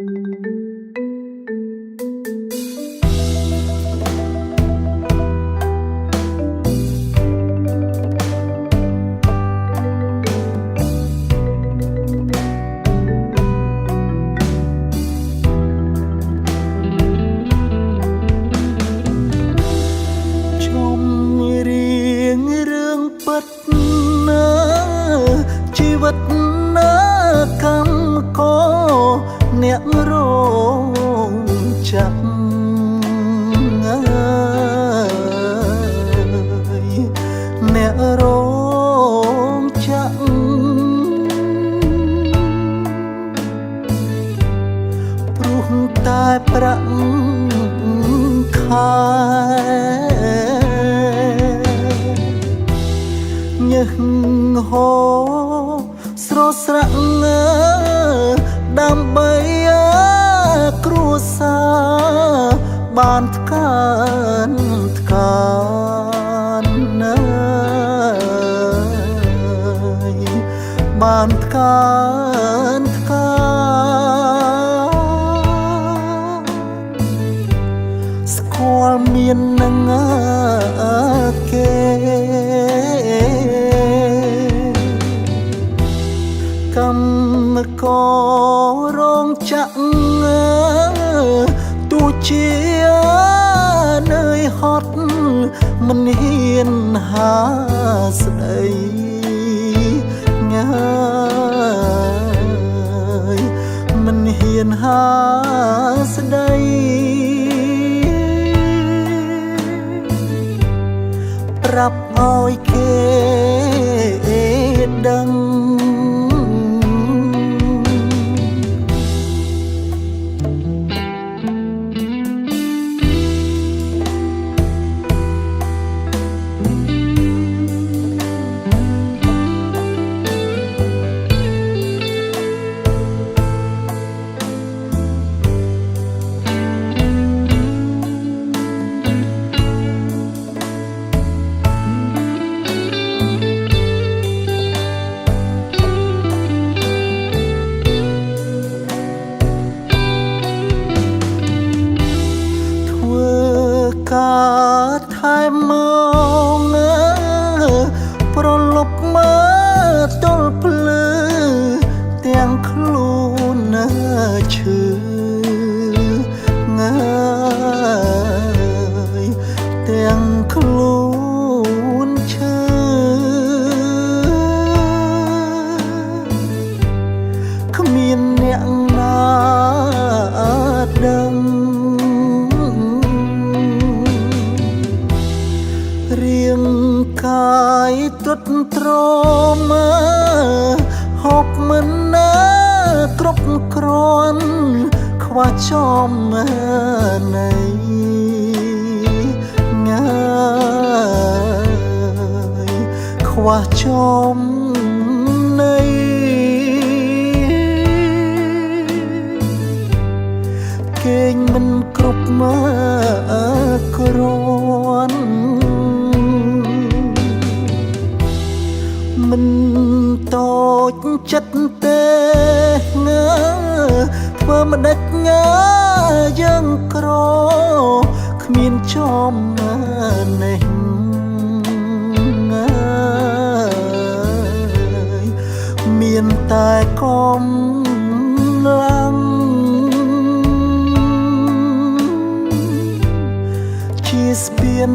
ជីវិតណាកម្មករអ្នករងចាំអ្នករងចាំព្រោះតែប្រាក់ខែញើសហោស្រស់ស្រាក់ដើម្បីគ្រួសារបានថ្កើនថ្កានណាបានថ្កើនថ្កាស្គាល់មាននឹងគេកម្មកររងចាក់ទោះជានឿយហត់មិនហ៊ានហាស្ដីងាយមិនហ៊ានហាស្ដីប្រាប់ឲ្យគេដឹងការថែមកប្រលប់មកទល់ភ្លឺទាំងខ្លួនឈឺងាយទាំងខ្លួនឈឺគ្មានអ្នកណាដឹងរាងកាយទ្រុឌទ្រមហូបមិនណាគ្រប់គ្រាន់ខ្វះចំណៃងាយខ្វះចំណៃគេងមិនគ្រប់គ្រាន់មិនតូចចិត្តទេធ្វើមិនដេចយើងក្រគ្មានចំនេះមានតែកំឡាំងជាស្ពាន